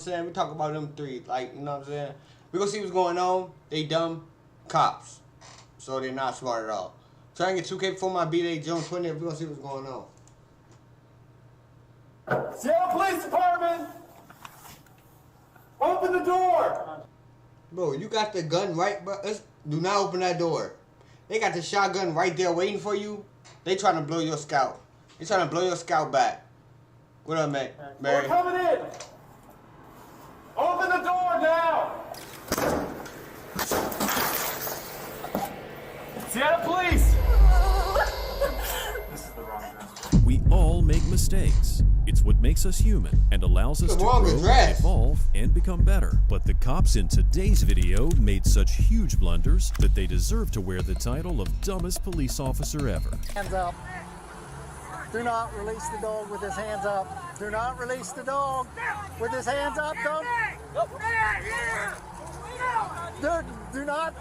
saying, we talk about them three, like, you know what I'm saying? We gonna see what's going on. They dumb cops, so they're not smart at all. So I can get 2K before my B-Day June 20th. We gonna see what's going on. Seattle Police Department, open the door. Bro, you got the gun right, bro. Do not open that door. They got the shotgun right there waiting for you. They trying to blow your scout. They trying to blow your scout back. What up, man? We're coming in. Open the door now. Seattle Police. This is the wrong gun. We all make mistakes. It's what makes us human and allows us to grow, evolve, and become better. But the cops in today's video made such huge blunders that they deserve to wear the title of dumbest police officer ever. Hands up. Do not release the dog with his hands up. Do not release the dog with his hands up. Don't. Do not.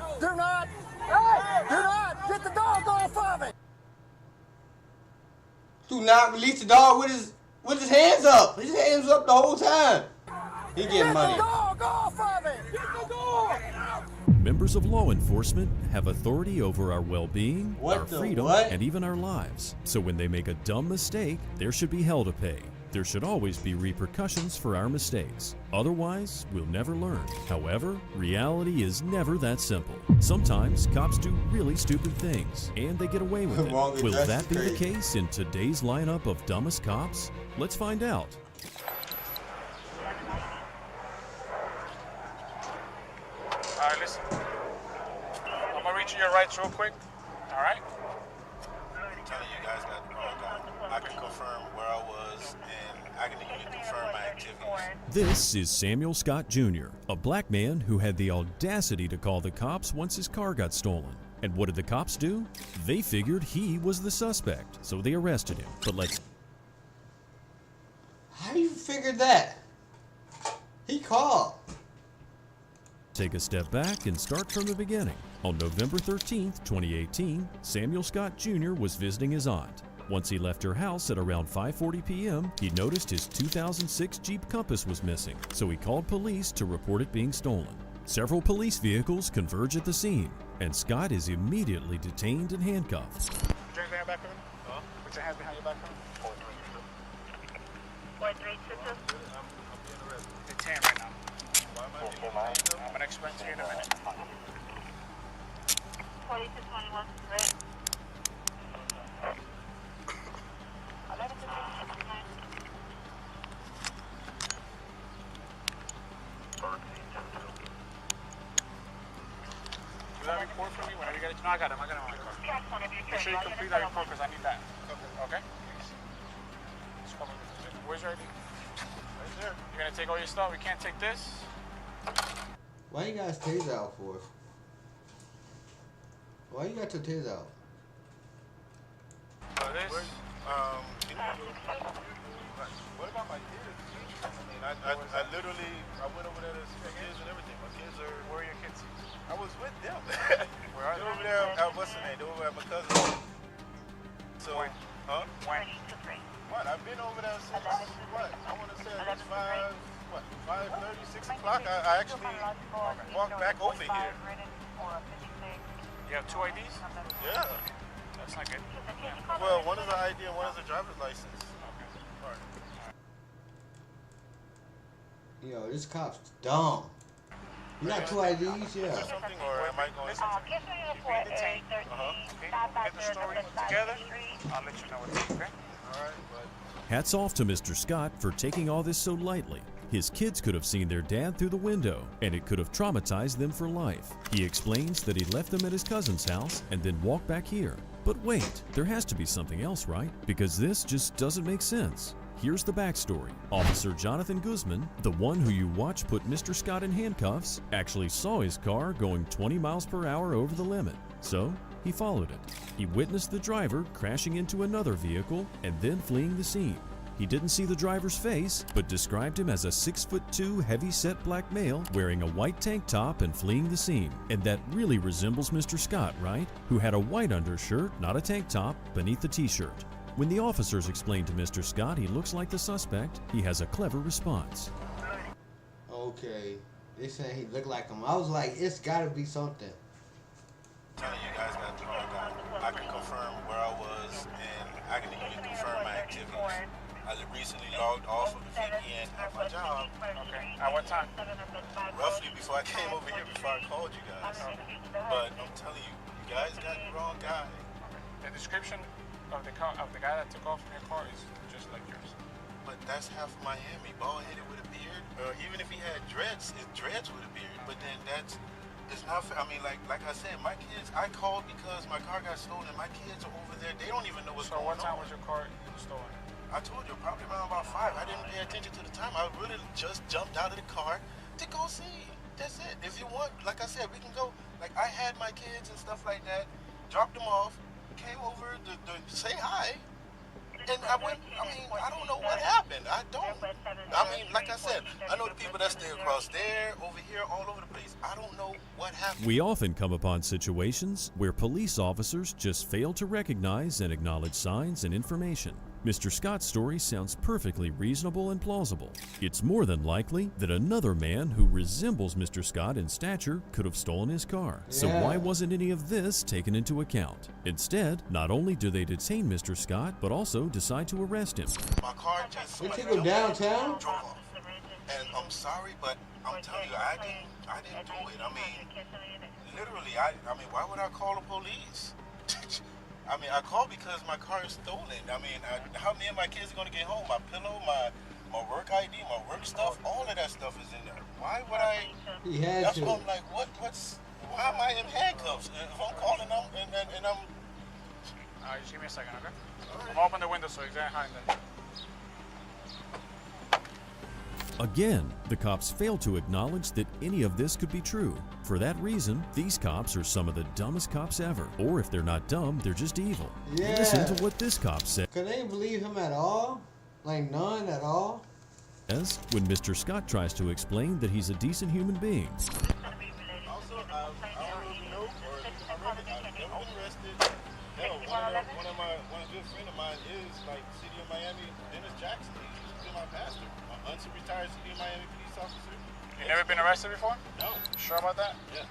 Get the dog off of it. Do not release the dog with his hands up. His hands up the whole time. He getting money. Get the dog off of it. Get the dog. Members of law enforcement have authority over our well-being, our freedom, and even our lives. So when they make a dumb mistake, there should be hell to pay. There should always be repercussions for our mistakes. Otherwise, we'll never learn. However, reality is never that simple. Sometimes cops do really stupid things, and they get away with it. Will that be the case in today's lineup of dumbest cops? Let's find out. All right, listen. I'm gonna reach your rights real quick. All right? I'm telling you guys got the wrong gun. I can confirm where I was, and I can even confirm my activities. This is Samuel Scott Jr., a black man who had the audacity to call the cops once his car got stolen. And what did the cops do? They figured he was the suspect, so they arrested him. But let's... How you figured that? He called. Take a step back and start from the beginning. On November 13th, 2018, Samuel Scott Jr. was visiting his aunt. Once he left her house at around 5:40 p.m., he noticed his 2006 Jeep Compass was missing, so he called police to report it being stolen. Several police vehicles converge at the scene, and Scott is immediately detained and handcuffed. Put your hands behind your back, huh? Put your hands behind your back, huh? 432. I'm being arrested. Detained right now. I'm gonna explain to you in a minute. 4221, right? 11:59. Do that report for me whenever you get it. No, I got him on my car. Make sure you complete that report because I need that. Okay? Where's your ID? Right there. You're gonna take all your stuff. We can't take this. Why you guys taser out for? Why you got your taser out? This? What about my kids? I mean, I literally, I went over there to see my kids and everything. My kids are... Where are your kids? I was with them. Where are they? they? Over there, what's the name? They were over at my cousin's. So, When? huh? When? What? I've been over there since, what? I want to say at least 5:30, 6 o'clock. I actually walked back over here. You have two IDs? Yeah. That's not good. Well, one is an ID and one is a driver's license. Okay. All right. Yo, this cop's dumb. You got two IDs? Yeah. Is there something, or am I going to... Okay, get the story together. I'll let you know what's okay? All right, but... Hats off to Mr. Scott for taking all this so lightly. His kids could have seen their dad through the window, and it could have traumatized them for life. He explains that he left them at his cousin's house and then walked back here. But wait, there has to be something else, right? Because this just doesn't make sense. Here's the backstory. Officer Jonathan Guzman, the one who you watch put Mr. Scott in handcuffs, actually saw his car going 20 miles per hour over the limit. So, he followed it. He witnessed the driver crashing into another vehicle and then fleeing the scene. He didn't see the driver's face, but described him as a 6'2" heavy-set black male wearing a white tank top and fleeing the scene. And that really resembles Mr. Scott, right? Who had a white undershirt, not a tank top, beneath the t-shirt. When the officers explain to Mr. Scott he looks like the suspect, he has a clever response. Okay. They saying he looked like him. I was like, it's gotta be something. Telling you guys got the wrong guy. I can confirm where I was, and I can even confirm my activities. I recently logged off of the VPN at my job. Okay. At what time? Roughly before I came over here, before I called you guys. But I'm telling you, you guys got the wrong guy. The description of the car, of the guy that took off from your car is just like yours. But that's half Miami, bald-headed with a beard. Even if he had dreads, it's dreads with a beard. But then it's not fair. I mean, like I said, my kids, I called because my car got stolen. My kids are over there. They don't even know what's going on. So what time was your car stolen? I told you, probably around about 5. I didn't pay attention to the time. I really just jumped out of the car to go see. That's it. If you want, like I said, we can go. Like, I had my kids and stuff like that, dropped them off, came over to say hi, and I went. I mean, I don't know what happened. I mean, like I said, I know the people that stay across there, over here, all over the place. I don't know what happened. We often come upon situations where police officers just fail to recognize and acknowledge signs and information. Mr. Scott's story sounds perfectly reasonable and plausible. It's more than likely that another man who resembles Mr. Scott in stature could have stolen his car. So why wasn't any of this taken into account? Instead, not only do they detain Mr. Scott, but also decide to arrest him. My car just They took him downtown? drove off. And I'm sorry, but I'm telling you, I didn't do it. I mean, literally, I mean, why would I call the police? I mean, I called because my car is stolen. I mean, how me and my kids are going to get home? My pillow, my work ID, my work stuff, all of that stuff is in there. Why would I? He had That's to. why I'm like, why am I in handcuffs? If I'm calling them and I'm... Just give me a second, okay? I'm gonna open the window so exactly behind them. Again, the cops fail to acknowledge that any of this could be true. For that reason, these cops are some of the dumbest cops ever. Or if they're not dumb, they're just evil. Yeah. Listen to what this cop said. Could they believe him at all? Like none at all? As when Mr. Scott tries to explain that he's a decent human being. Also, I don't know if you know, or I've never been arrested. No, one of good friend of mine is like City of Miami, Dennis Jackson. He's my pastor. Retired City of Miami police officer. You never been arrested before? No. Sure about that? Yeah.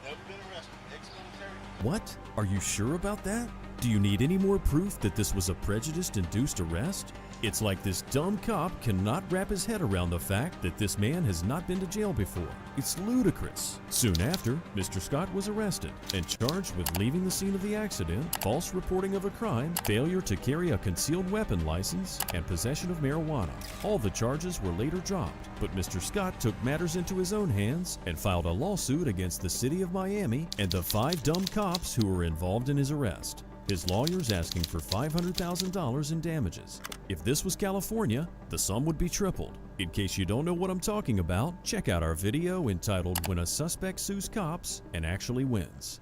Never been arrested. Ex-military. What? Are you sure about that? Do you need any more proof that this was a prejudice-induced arrest? It's like this dumb cop cannot wrap his head around the fact that this man has not been to jail before. It's ludicrous. Soon after, Mr. Scott was arrested and charged with leaving the scene of the accident, false reporting of a crime, failure to carry a concealed weapon license, and possession of marijuana. All the charges were later dropped, but Mr. Scott took matters into his own hands and filed a lawsuit against the City of Miami and the 5 dumb cops who were involved in his arrest. His lawyer's asking for $500,000 in damages. If this was California, the sum would be tripled. In case you don't know what I'm talking about, check out our video entitled When a Suspect Sues Cops and Actually Wins.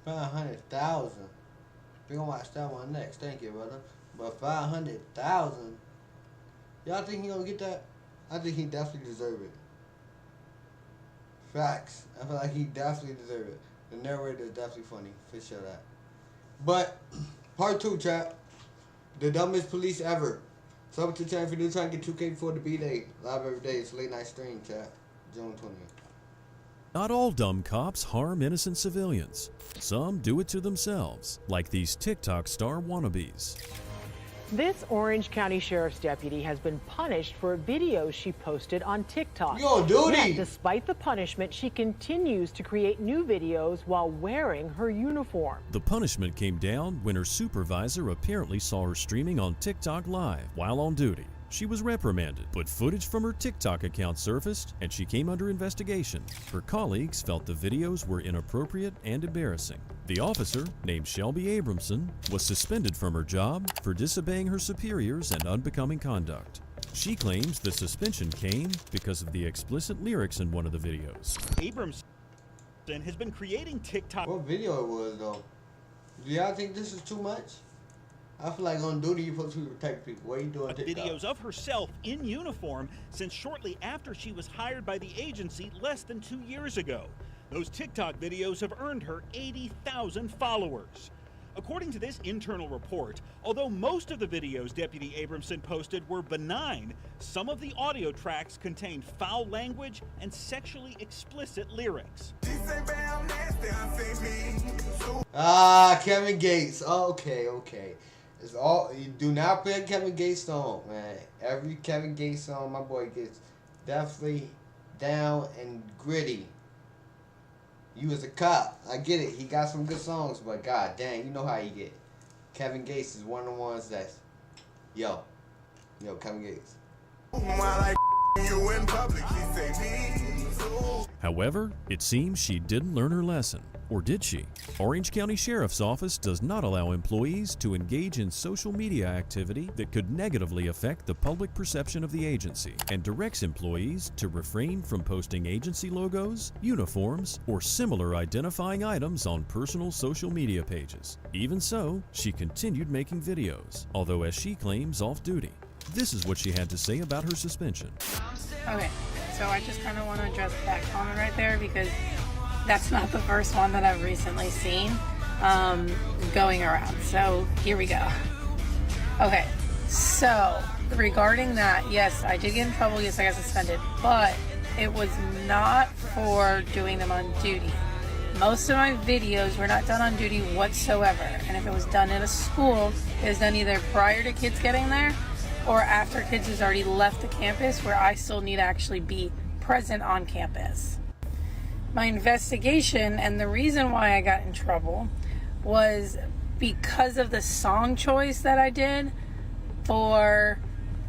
500,000. We're gonna watch that one next. Thank you, brother. But 500,000. Y'all think he gonna get that? I think he definitely deserve it. Facts. I feel like he definitely deserve it. The narrator is definitely funny. For sure that. But part 2, chat. The dumbest police ever. Sub to channel if you're trying to get 2K before the B-Day. Live every day. It's late night stream, chat. June 20th. Not all dumb cops harm innocent civilians. Some do it to themselves, like these TikTok star wannabes. This Orange County Sheriff's deputy has been punished for a video she posted on TikTok. Yo, duty! Yet, despite the punishment, she continues to create new videos while wearing her uniform. The punishment came down when her supervisor apparently saw her streaming on TikTok live while on duty. She was reprimanded, but footage from her TikTok account surfaced and she came under investigation. Her colleagues felt the videos were inappropriate and embarrassing. The officer, named Shelby Abramson, was suspended from her job for disobeying her superiors and unbecoming conduct. She claims the suspension came because of the explicit lyrics in one of the videos. Abramson has been creating TikTok. What video it was, though? Do y'all think this is too much? I feel like on duty you're supposed to protect people. What are you doing TikTok? Videos of herself in uniform since shortly after she was hired by the agency less than 2 years ago. Those TikTok videos have earned her 80,000 followers. According to this internal report, although most of the videos Deputy Abramson posted were benign, some of the audio tracks contained foul language and sexually explicit lyrics. Kevin Gates. Okay. It's all, you do not play a Kevin Gates song, man. Every Kevin Gates song, my boy gets definitely down and gritty. You was a cop. I get it. He got some good songs, but god dang, you know how you get. Kevin Gates is one of the ones that's, yo, Kevin Gates. However, it seems she didn't learn her lesson. Or did she? Orange County Sheriff's Office does not allow employees to engage in social media activity that could negatively affect the public perception of the agency, and directs employees to refrain from posting agency logos, uniforms, or similar identifying items on personal social media pages. Even so, she continued making videos, although as she claims off-duty. This is what she had to say about her suspension. Okay, so I just kind of want to address that comment right there because that's not the first one that I've recently seen going around. So here we go. Okay, so regarding that, yes, I did get in trouble. Yes, I got suspended, but it was not for doing them on duty. Most of my videos were not done on duty whatsoever. And if it was done in a school, it was done either prior to kids getting there or after kids has already left the campus where I still need to actually be present on campus. My investigation and the reason why I got in trouble was because of the song choice that I did for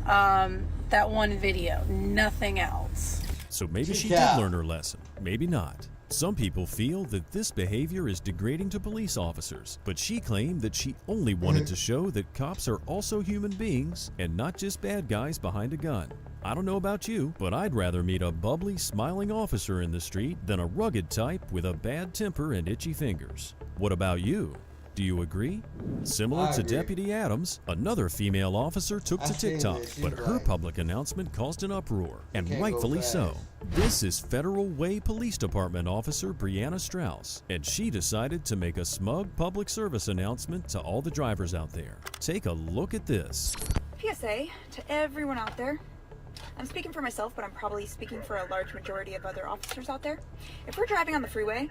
that one video, nothing else. So maybe she did learn her lesson, maybe not. Some people feel that this behavior is degrading to police officers, but she claimed that she only wanted to show that cops are also human beings and not just bad guys behind a gun. I don't know about you, but I'd rather meet a bubbly, smiling officer in the street than a rugged type with a bad temper and itchy fingers. What about you? Do you agree? Similar to Deputy Adams, another female officer took to TikTok, but her public announcement caused an uproar, and rightfully so. This is Federal Way Police Department Officer Brianna Strauss, and she decided to make a smug public service announcement to all the drivers out there. Take a look at this. PSA to everyone out there. I'm speaking for myself, but I'm probably speaking for a large majority of other officers out there. If we're driving on the freeway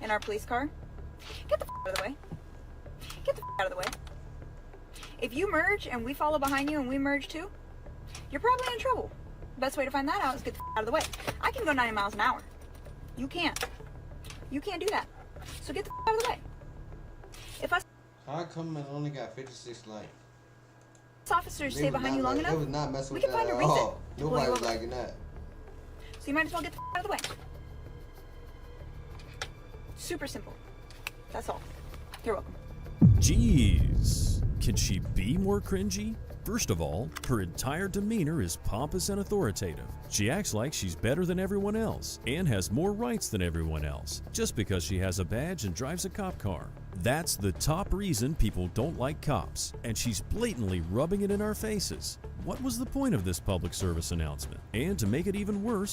in our police car, get the out of the way. Get the out of the way. If you merge and we follow behind you and we merge too, you're probably in trouble. The best way to find that out is get the out of the way. I can go 90 miles an hour. You can't. You can't do that. So get the out of the way. If us how come I only got 56 likes? Officers stay behind you long enough, was not messing we with can find a that reason. all. Nobody was liking that. So you might as well get the out of the way. Super simple. That's all. You're welcome. Jeez, can she be more cringy? First of all, her entire demeanor is pompous and authoritative. She acts like she's better than everyone else and has more rights than everyone else just because she has a badge and drives a cop car. That's the top reason people don't like cops, and she's blatantly rubbing it in our faces. What was the point of this public service announcement? And to make it even worse,